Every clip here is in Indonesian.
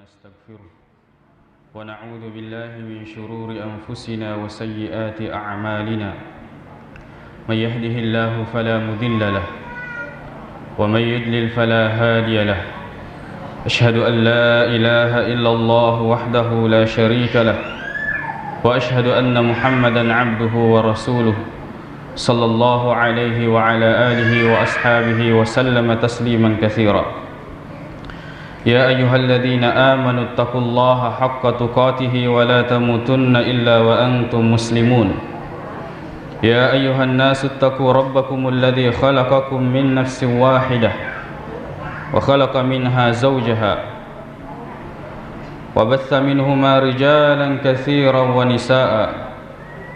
ونستغفره ونعوذ بالله من شرور أنفسنا وسيئات أعمالنا من يهده الله فلا مضل له ومن يضلل فلا هادي له أشهد أن لا إله إلا الله وحده لا شريك له وأشهد أن محمدا عبده ورسوله صلى الله عليه وعلى آله وأصحابه وسلم تسليما كثيرا يا أيها الذين آمنوا اتقوا الله حق تقاته ولا تموتن إلا وأنتم مسلمون يا أيها الناس اتقوا ربكم الذي خلقكم من نفس واحدة وخلق منها زوجها وبث منهما رجالا كثيرا ونساء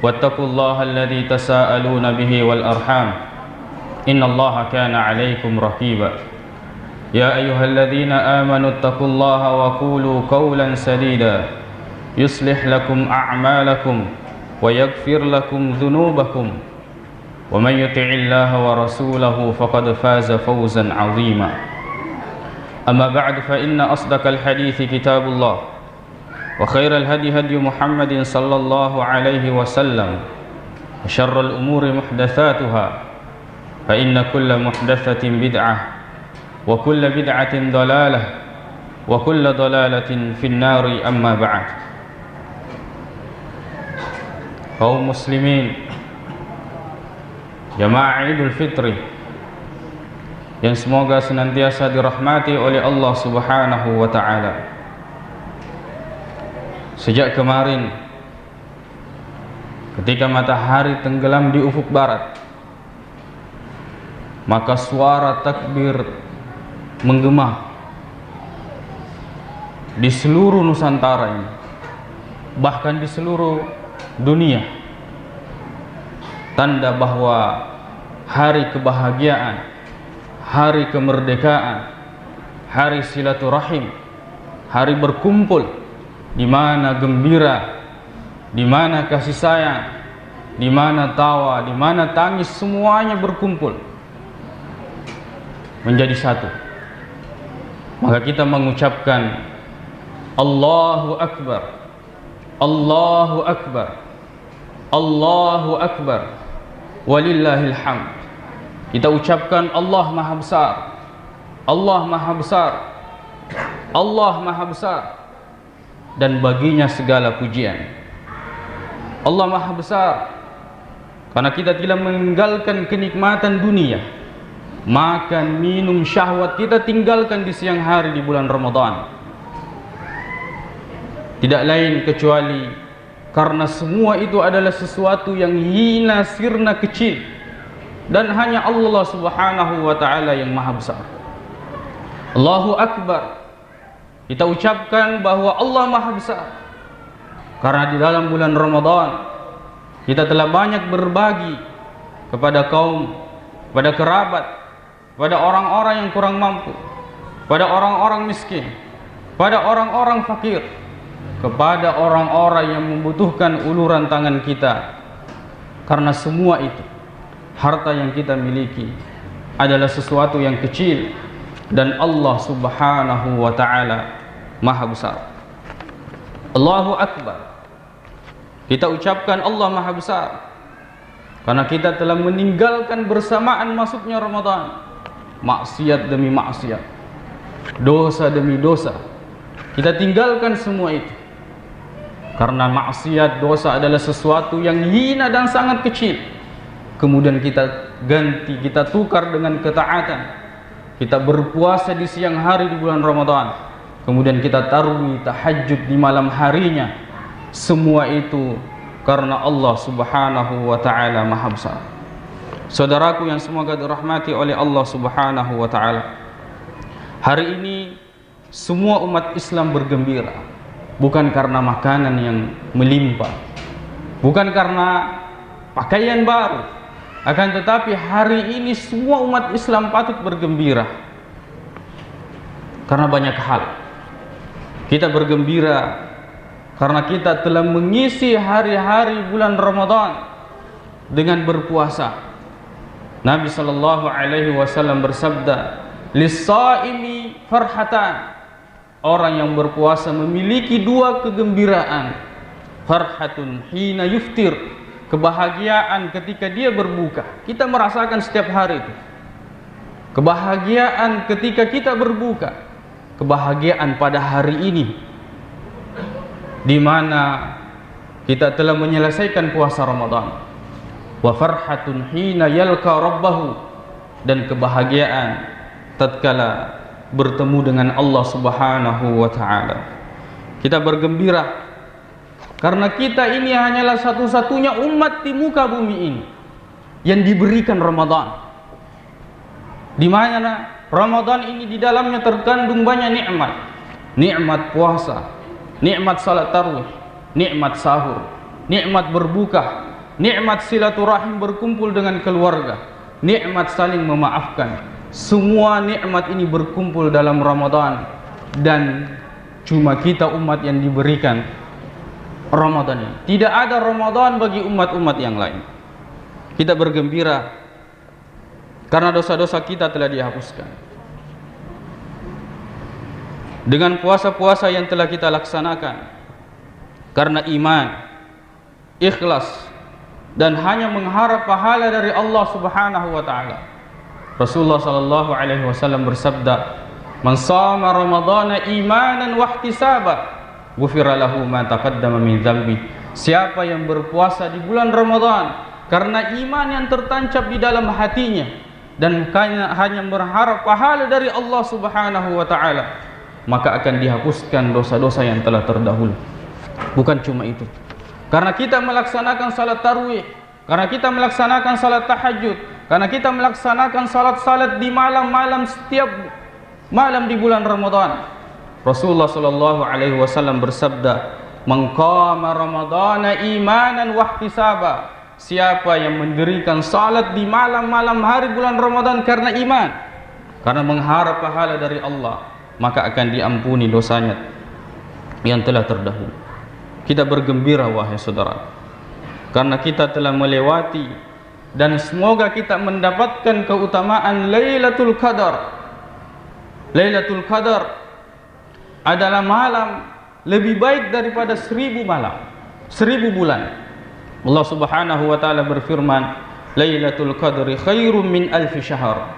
واتقوا الله الذي تساءلون به والأرحام إن الله كان عليكم رقيبا يا أيها الذين آمنوا اتقوا الله وقولوا قولا سديدا يصلح لكم أعمالكم ويغفر لكم ذنوبكم ومن يطع الله ورسوله فقد فاز فوزا عظيما أما بعد فإن أصدق الحديث كتاب الله وخير الهدي هدي محمد صلى الله عليه وسلم وشر الأمور محدثاتها فإن كل محدثة بدعة وكل بدعة ضلالة وكل ضلالة في النار أما بعد. Kaum muslimin jamaah Idul Fitri yang semoga senantiasa dirahmati oleh Allah Subhanahu wa taala. Sejak kemarin ketika matahari tenggelam di ufuk barat, maka suara takbir menggema di seluruh Nusantara ini, bahkan di seluruh dunia, tanda bahwa hari kebahagiaan, hari kemerdekaan, hari silaturahim, hari berkumpul, di mana gembira, di mana kasih sayang, di mana tawa, di mana tangis, semuanya berkumpul menjadi satu. Maka kita mengucapkan Allahu Akbar, Allahu Akbar, Allahu Akbar, walillahil hamd. Kita ucapkan Allah Maha Besar, Allah Maha Besar, Allah Maha Besar, dan baginya segala pujian. Allah Maha Besar karena kita tidak meninggalkan kenikmatan dunia, makan, minum, syahwat kita tinggalkan di siang hari di bulan Ramadan. Tidak lain kecuali karena semua itu adalah sesuatu yang hina, sirna, kecil, dan hanya Allah Subhanahu wa ta'ala yang maha besar. Allahu Akbar, kita ucapkan bahwa Allah maha besar karena di dalam bulan Ramadan kita telah banyak berbagi kepada kaum, kepada kerabat, pada orang-orang yang kurang mampu, pada orang-orang miskin, pada orang-orang fakir, kepada orang-orang yang membutuhkan uluran tangan kita. Karena semua itu, harta yang kita miliki adalah sesuatu yang kecil, dan Allah Subhanahu wa ta'ala maha besar. Allahu Akbar, kita ucapkan Allah maha besar karena kita telah meninggalkan bersamaan masuknya Ramadan maksiat demi maksiat, dosa demi dosa. Kita tinggalkan semua itu karena maksiat, dosa adalah sesuatu yang hina dan sangat kecil. Kemudian kita ganti, kita tukar dengan ketaatan. Kita berpuasa di siang hari di bulan Ramadan, kemudian kita tarawih, tahajud di malam harinya. Semua itu karena Allah Subhanahu wa ta'ala maha besar. Saudaraku yang semoga dirahmati oleh Allah Subhanahu wa ta'ala, hari ini semua umat Islam bergembira, bukan karena makanan yang melimpah, bukan karena pakaian baru, akan tetapi hari ini semua umat Islam patut bergembira karena banyak hal. Kita bergembira karena kita telah mengisi hari-hari bulan Ramadan dengan berpuasa. Nabi sallallahu alaihi wasallam bersabda, "Lis-shaimi farhatan." orang yang berpuasa memiliki dua kegembiraan. Farhatun hina yuftir, kebahagiaan ketika dia berbuka. Kita merasakan setiap hari itu kebahagiaan ketika kita berbuka, kebahagiaan pada hari ini di mana kita telah menyelesaikan puasa Ramadan. Wa farhatun hina yalqa rabbahu, dan kebahagiaan tatkala bertemu dengan Allah Subhanahu wa taala. Kita bergembira karena kita ini hanyalah satu-satunya umat di muka bumi ini yang diberikan Ramadan, di mana Ramadan ini di dalamnya terkandung banyak nikmat. Nikmat puasa, nikmat salat tarawih, nikmat sahur, nikmat berbuka, nikmat silaturahim berkumpul dengan keluarga, nikmat saling memaafkan. Semua nikmat ini berkumpul dalam Ramadan, dan cuma kita umat yang diberikan Ramadan ini. Tidak ada Ramadan bagi umat-umat yang lain. Kita bergembira karena dosa-dosa kita telah dihapuskan dengan puasa-puasa yang telah kita laksanakan, karena iman, ikhlas, dan hanya mengharap pahala dari Allah Subhanahu wa taala. Rasulullah sallallahu alaihi wasallam bersabda, "Man shama ramadhana imanan wa ihtisaban, ghufira lahu ma taqaddama min dzambi." Siapa yang berpuasa di bulan Ramadan karena iman yang tertancap di dalam hatinya dan hanya berharap pahala dari Allah Subhanahu wa taala, maka akan dihapuskan dosa-dosa yang telah terdahulu. Bukan cuma itu, karena kita melaksanakan salat tarawih, karena kita melaksanakan salat tahajud, karena kita melaksanakan salat-salat di malam-malam, setiap malam di bulan Ramadan. Rasulullah sallallahu alaihi wasallam bersabda, "Man qama ramadhana imanan wa ihtisaba." Siapa yang mendirikan salat di malam-malam hari bulan Ramadan karena iman, karena mengharap pahala dari Allah, maka akan diampuni dosanya yang telah terdahulu. Kita bergembira wahai saudara, karena kita telah melewati dan semoga kita mendapatkan keutamaan Lailatul Qadar. Lailatul Qadar adalah malam lebih baik daripada 1000 malam, 1000 bulan. Allah Subhanahu wa taala berfirman, "Lailatul Qadri khairum min alfi syahr."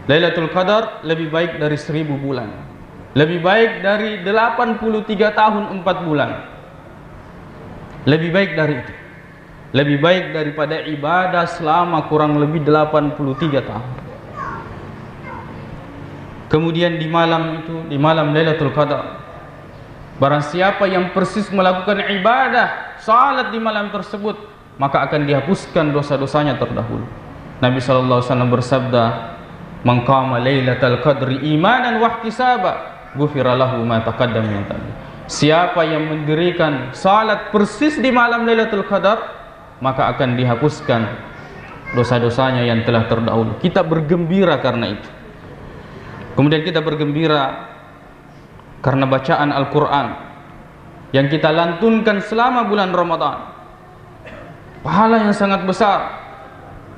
Lailatul Qadar lebih baik dari 1000 bulan, lebih baik dari 83 tahun 4 bulan. Lebih baik dari itu, lebih baik daripada ibadah selama kurang lebih 83 tahun. Kemudian di malam itu, di malam Lailatul Qadar, barang siapa yang persis melakukan ibadah salat di malam tersebut, maka akan dihapuskan dosa-dosanya terdahulu. Nabi sallallahu alaihi wasallam bersabda, "Man qama lailatal qadri imanan wa ihtisaba, ghufira lahu ma taqaddama min dhanbi." Siapa yang mendirikan salat persis di malam Lailatul Qadar, maka akan dihapuskan dosa-dosanya yang telah terdahulu. Kita bergembira karena itu. Kemudian kita bergembira karena bacaan Al-Quran yang kita lantunkan selama bulan Ramadan. Pahala yang sangat besar.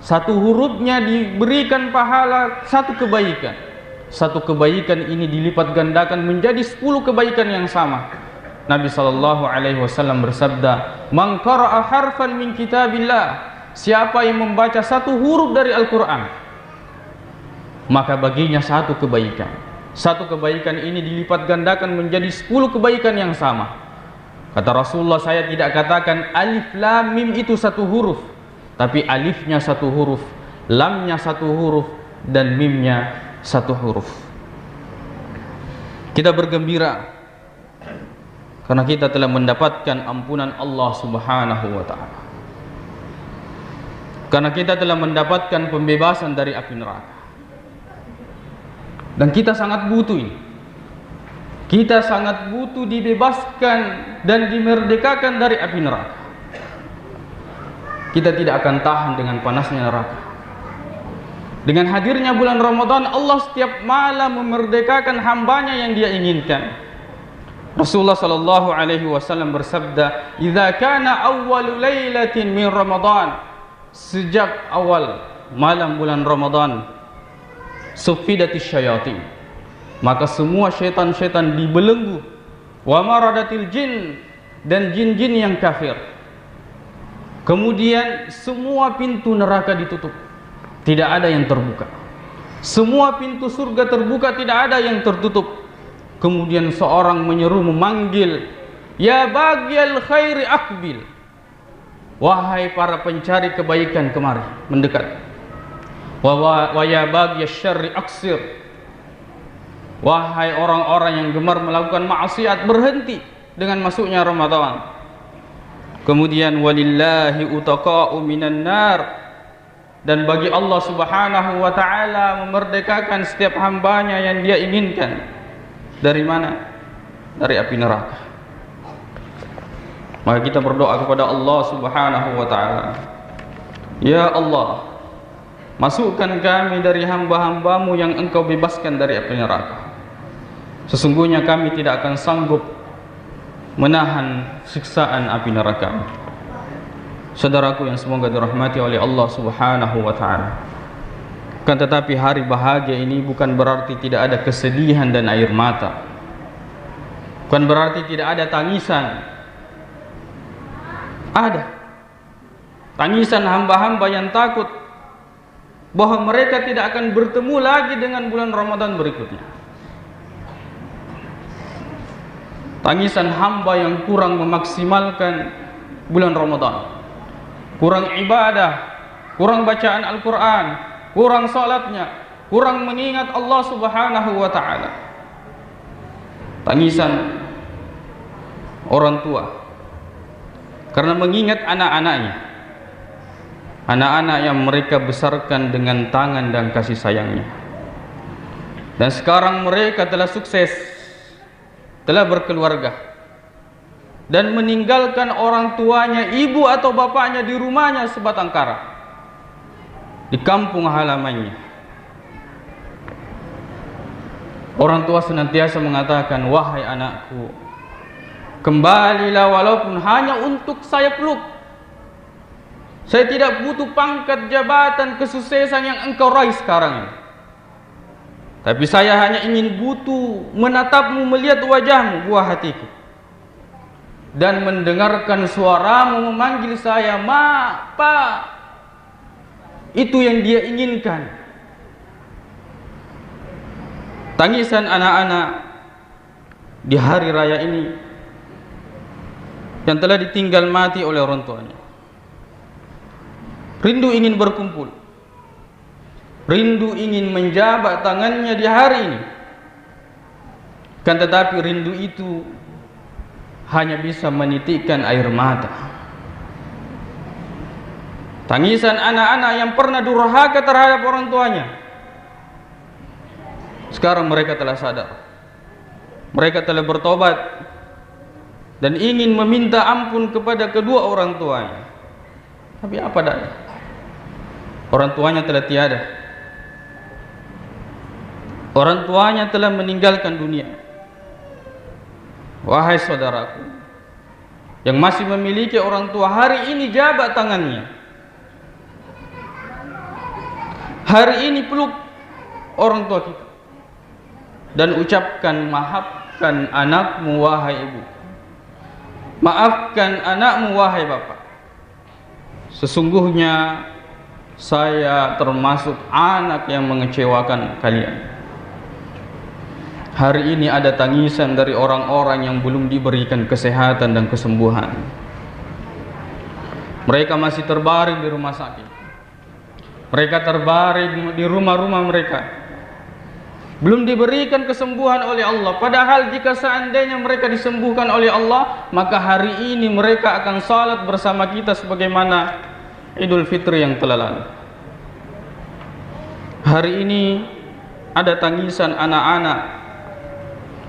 Satu hurufnya diberikan pahala satu kebaikan. Satu kebaikan ini dilipat gandakan menjadi 10 kebaikan yang sama. Nabi sallallahu alaihi wasallam bersabda, "Man qara'a harfan min kitabillah." Siapa yang membaca satu huruf dari Al-Quran, maka baginya satu kebaikan. Satu kebaikan ini dilipat gandakan menjadi 10 kebaikan yang sama. Kata Rasulullah, saya tidak katakan alif lam mim itu satu huruf, tapi alifnya satu huruf, lamnya satu huruf, dan mimnya satu huruf. Kita bergembira karena kita telah mendapatkan ampunan Allah Subhanahu wa ta'ala, karena kita telah mendapatkan pembebasan dari api neraka. Dan kita sangat butuh ini. Kita sangat butuh dibebaskan dan dimerdekakan dari api neraka. Kita tidak akan tahan dengan panasnya neraka. Dengan hadirnya bulan Ramadan, Allah setiap malam memerdekakan hambanya yang Dia inginkan. Rasulullah sallallahu alaihi wasallam bersabda, "Idza kana awwalu lailatin min Ramadan." Sejak awal malam bulan Ramadan, suffidatis syayatin, maka semua syaitan-syaitan dibelenggu. Wa maradatil jin, dan jin-jin yang kafir. Kemudian semua pintu neraka ditutup, tidak ada yang terbuka. Semua pintu surga terbuka, tidak ada yang tertutup. Kemudian seorang menyeru, memanggil, ya baghiyal khairi aqbil, wahai para pencari kebaikan kemari, mendekat. Wa ya baghiyasy syarri aqsir, wahai orang-orang yang gemar melakukan maksiat, berhenti dengan masuknya Ramadan. Kemudian walillahi utaqa'u minan nar, dan bagi Allah Subhanahu wa taala memerdekakan setiap hambanya yang dia inginkan. Dari mana? Dari api neraka. Maka kita berdoa kepada Allah Subhanahu wa taala, ya Allah, masukkan kami dari hamba-hambamu yang engkau bebaskan dari api neraka. Sesungguhnya kami tidak akan sanggup menahan siksaan api neraka. Saudaraku yang semoga dirahmati oleh Allah Subhanahu wa taala, kan tetapi hari bahagia ini bukan berarti tidak ada kesedihan dan air mata, bukan berarti tidak ada tangisan. Ada tangisan hamba-hamba yang takut bahwa mereka tidak akan bertemu lagi dengan bulan Ramadan berikutnya. Tangisan hamba yang kurang memaksimalkan bulan Ramadan, kurang ibadah, kurang bacaan Al-Quran, kurang salatnya, kurang mengingat Allah Subhanahu wa ta'ala. Tangisan orang tua karena mengingat anak-anaknya, anak-anak yang mereka besarkan dengan tangan dan kasih sayangnya, dan sekarang mereka telah sukses, telah berkeluarga, dan meninggalkan orang tuanya, ibu atau bapaknya di rumahnya sebatang kara, di kampung halamannya. Orang tua senantiasa mengatakan, wahai anakku, kembalilah walaupun hanya untuk saya peluk. Saya tidak butuh pangkat, jabatan, kesuksesan yang engkau raih sekarang ini, tapi saya hanya ingin butuh menatapmu, melihat wajahmu, buah hatiku, dan mendengarkan suaramu memanggil saya, ma, pa. Itu yang dia inginkan. Tangisan anak-anak di hari raya ini yang telah ditinggal mati oleh orang tuanya, rindu ingin berkumpul, rindu ingin menjabat tangannya di hari ini. Kan tetapi rindu itu hanya bisa menitikkan air mata. Tangisan anak-anak yang pernah durhaka terhadap orang tuanya, sekarang mereka telah sadar, mereka telah bertobat dan ingin meminta ampun kepada kedua orang tuanya. Tapi apa daya, orang tuanya telah tiada, orang tuanya telah meninggalkan dunia. Wahai saudaraku yang masih memiliki orang tua, hari ini jabat tangannya, hari ini peluk orang tua kita dan ucapkan, maafkan anakmu wahai ibu, maafkan anakmu wahai bapak. Sesungguhnya saya termasuk anak yang mengecewakan kalian. Hari ini ada tangisan dari orang-orang yang belum diberikan kesehatan dan kesembuhan. Mereka masih terbaring di rumah sakit, mereka terbaring di rumah-rumah mereka, belum diberikan kesembuhan oleh Allah. Padahal jika seandainya mereka disembuhkan oleh Allah, maka hari ini mereka akan salat bersama kita sebagaimana Idul Fitri yang telah lalu. Hari ini ada tangisan anak-anak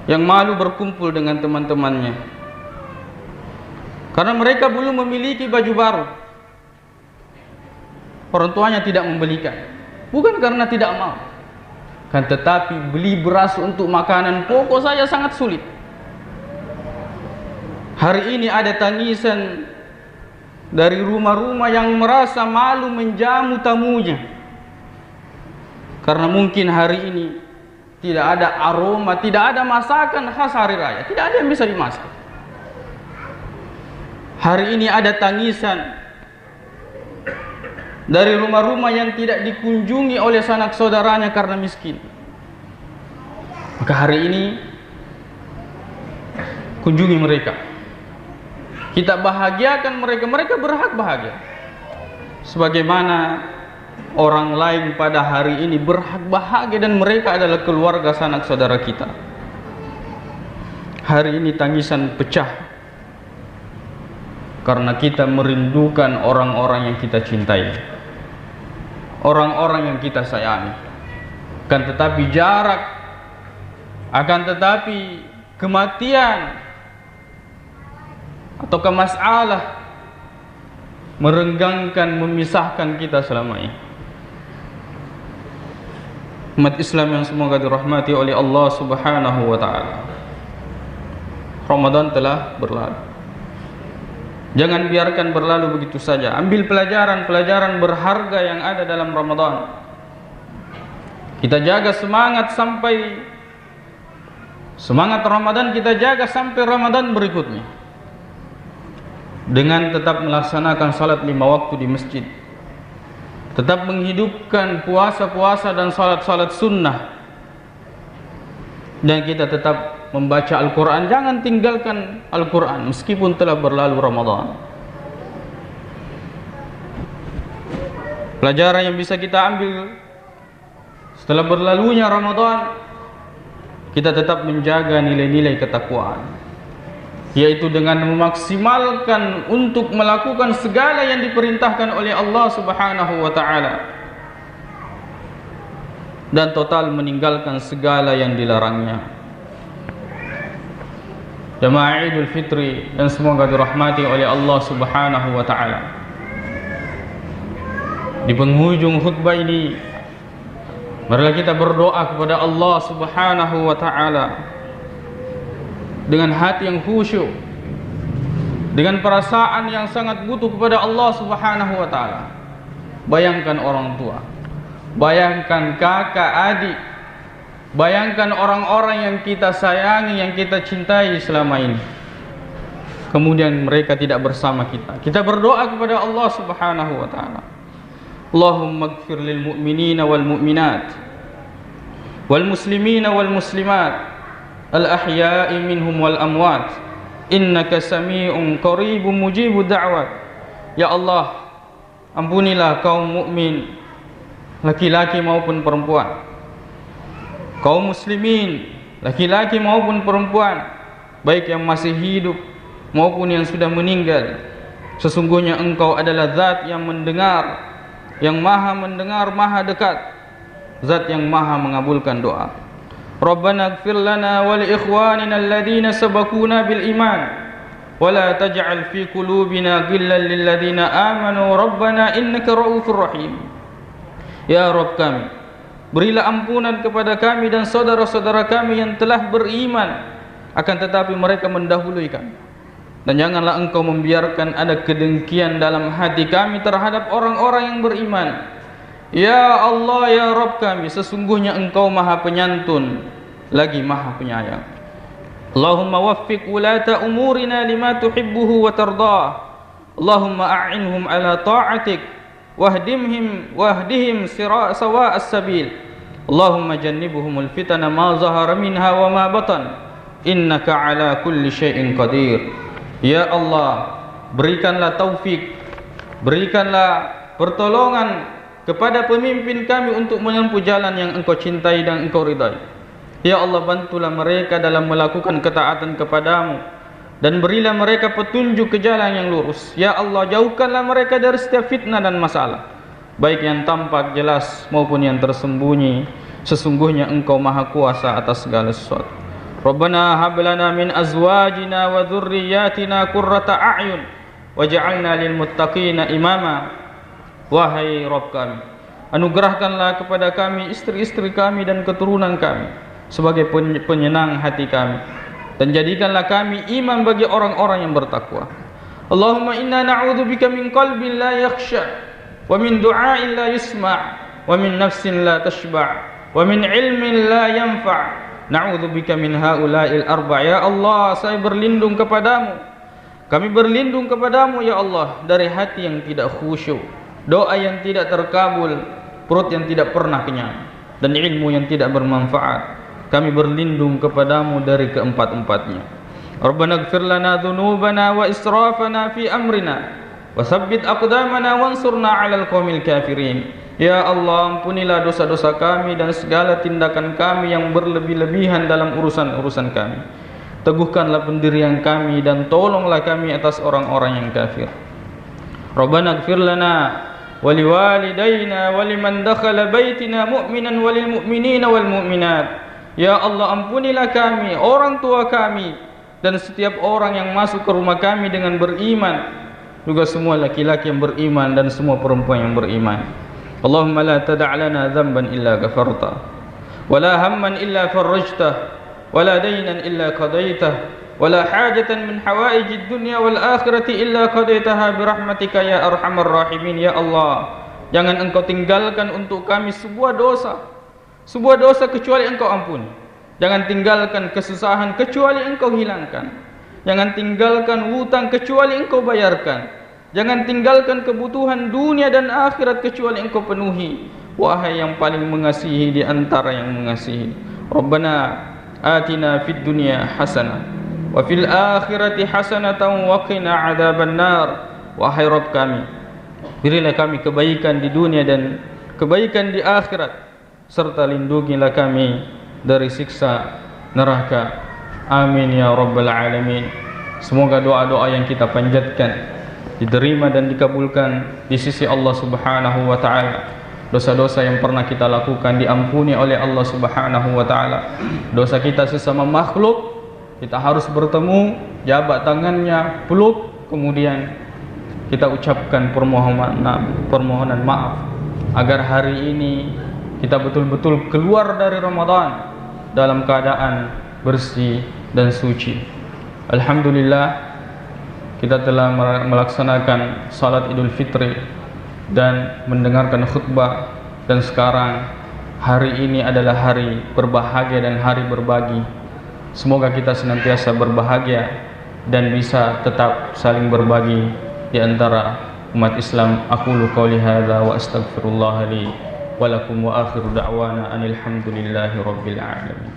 yang malu berkumpul dengan teman-temannya karena mereka belum memiliki baju baru. Orang tuanya tidak membelikan, bukan karena tidak mau, kan tetapi beli beras untuk makanan pokok saja sangat sulit. Hari ini ada tangisan dari rumah-rumah yang merasa malu menjamu tamunya karena mungkin hari ini tidak ada aroma, tidak ada masakan khas hari raya, tidak ada yang bisa dimasak. Hari ini ada tangisan dari rumah-rumah yang tidak dikunjungi oleh sanak saudaranya karena miskin. Maka hari ini kunjungi mereka, kita bahagiakan mereka, mereka berhak bahagia sebagaimana orang lain pada hari ini berhak bahagia dan mereka adalah keluarga sanak saudara kita. Hari ini tangisan pecah karena kita merindukan orang-orang yang kita cintai, orang-orang yang kita sayangi. Akan tetapi jarak, akan tetapi kematian atau masalah merenggangkan, memisahkan kita selama ini. Umat Islam yang semoga dirahmati oleh Allah Subhanahu wa taala. Ramadan telah berlalu. Jangan biarkan berlalu begitu saja. Ambil pelajaran-pelajaran berharga yang ada dalam Ramadan. Kita jaga semangat sampai semangat Ramadan, kita jaga sampai Ramadan berikutnya. Dengan tetap melaksanakan salat 5 waktu di masjid, tetap menghidupkan puasa-puasa dan salat-salat sunnah, dan kita tetap membaca Al-Quran. Jangan tinggalkan Al-Quran meskipun telah berlalu Ramadan. Pelajaran yang bisa kita ambil setelah berlalunya Ramadan, kita tetap menjaga nilai-nilai ketakwaan, yaitu dengan memaksimalkan untuk melakukan segala yang diperintahkan oleh Allah Subhanahu wa taala dan total meninggalkan segala yang dilarangnya. Jamaah Idul Fitri yang semoga dirahmati oleh Allah Subhanahu wa taala. Di penghujung khutbah ini, marilah kita berdoa kepada Allah Subhanahu wa taala dengan hati yang khusyuk, dengan perasaan yang sangat butuh kepada Allah Subhanahu wa taala. Bayangkan orang tua, bayangkan kakak, adik, bayangkan orang-orang yang kita sayangi, yang kita cintai selama ini, kemudian mereka tidak bersama kita. Kita berdoa kepada Allah Subhanahu wa taala. Allahumma ighfir lil mu'minina wal mu'minat wal muslimina wal muslimat al-ahya'i minhum wal amwat, innaka sami'un qaribun mujibud da'wat. Ya Allah, ampunilah kaum mukmin laki-laki maupun perempuan, kaum muslimin laki-laki maupun perempuan, baik yang masih hidup maupun yang sudah meninggal. Sesungguhnya Engkau adalah zat yang mendengar, yang maha mendengar, maha dekat, zat yang maha mengabulkan doa. Rabbana ighfir lana wa li ikhwanina alladhina sabaquna bil iman wa la taj'al fi qulubina ghillan lil ladzina amanu rabbana innaka ra'ufur rahim. Ya Rabb kami, berilah ampunan kepada kami dan saudara-saudara kami yang telah beriman akan tetapi mereka mendahului kami, dan janganlah Engkau membiarkan ada kedengkian dalam hati kami terhadap orang-orang yang beriman. Ya Allah, ya Rabb kami, sesungguhnya Engkau maha penyantun lagi maha penyayang. Allahumma waffiq ulata umurina lima tuhibbuhu wa tardah. Allahumma a'inhum ala ta'atik wahdihim sawa'as sabil. Allahumma jannibuhumul fitana ma zahara minha wa ma batan, innaka ala kulli syai'in qadir. Ya Allah, berikanlah taufik, berikanlah pertolongan kepada pemimpin kami untuk menempuh jalan yang Engkau cintai dan Engkau ridai. Ya Allah, bantulah mereka dalam melakukan ketaatan kepadamu dan berilah mereka petunjuk ke jalan yang lurus. Ya Allah, jauhkanlah mereka dari setiap fitnah dan masalah, baik yang tampak jelas maupun yang tersembunyi. Sesungguhnya Engkau maha kuasa atas segala sesuatu. Rabbana hab lana min azwajina wa dhurriyyatina qurrata a'yun waj'alna lil muttaqina imama. Wahai Rabb kami, anugerahkanlah kepada kami istri-istri kami dan keturunan kami sebagai penyenang hati kami, dan jadikanlah kami imam bagi orang-orang yang bertakwa. Allahumma inna na'udzubika min qalbin la yakhsha wa min du'ain la yusma' wa min nafsin la tashba' wa min ilmin la yanfa'. Na'udzubika min haula'il arba'. Ya Allah, saya berlindung kepadamu. Kami berlindung kepadamu ya Allah dari hati yang tidak khusyuk, doa yang tidak terkabul, perut yang tidak pernah kenyang, dan ilmu yang tidak bermanfaat. Kami berlindung kepadamu dari keempat-empatnya. Rabbana ighfir lana dhunubana wa israfana fi amrina wa tsabbit aqdamana wansurna 'alal qaumil kafirin. Ya Allah, ampunilah dosa-dosa kami dan segala tindakan kami yang berlebih-lebihan dalam urusan-urusan kami. Teguhkanlah pendirian kami dan tolonglah kami atas orang-orang yang kafir. Rabbana ighfir lana wa liwalidayna wa liman dakhala baitina mu'minan wa lil mu'minina wal mu'minat. Ya Allah, ampunilah kami, orang tua kami, dan setiap orang yang masuk ke rumah kami dengan beriman, juga semua laki-laki yang beriman dan semua perempuan yang beriman. Allahumma la tada' lana dhanban illa ghafarta wa la hamman illa farajtah wa la daynan illa qadaitah wa la hajatan min hawaijid dunya wal akhirati illa qadaitaha bi rahmatika ya arhamar rahimin. Ya Allah, jangan Engkau tinggalkan untuk kami sebuah dosa kecuali Engkau ampuni. Jangan tinggalkan kesusahan kecuali Engkau hilangkan. Jangan tinggalkan hutang kecuali Engkau bayarkan. Jangan tinggalkan kebutuhan dunia dan akhirat kecuali Engkau penuhi. Wahai yang paling mengasihi di antara yang mengasihi. Rabbana atina fid dunya hasanah wa fil akhirati hasanatan wa qina adzabannar. Wahai Rabb kami, berilah kami kebaikan di dunia dan kebaikan di akhirat, serta lindungilah kami dari siksa neraka. Amin ya rabbal alamin. Semoga doa-doa yang kita panjatkan diterima dan dikabulkan di sisi Allah Subhanahu wa taala. Dosa-dosa yang pernah kita lakukan diampuni oleh Allah Subhanahu wa taala. Dosa kita sesama makhluk, kita harus bertemu, jabat tangannya, peluk, kemudian kita ucapkan permohonan maaf agar hari ini kita betul-betul keluar dari Ramadan dalam keadaan bersih dan suci. Alhamdulillah, kita telah melaksanakan salat Idul Fitri dan mendengarkan khutbah, dan sekarang hari ini adalah hari berbahagia dan hari berbagi. Semoga kita senantiasa berbahagia dan bisa tetap saling berbagi di antara umat Islam. Aqulu qouli hadza wa astaghfirullah li wa lakum wa akhiru da'wana anil hamdulillahi rabbil alamin.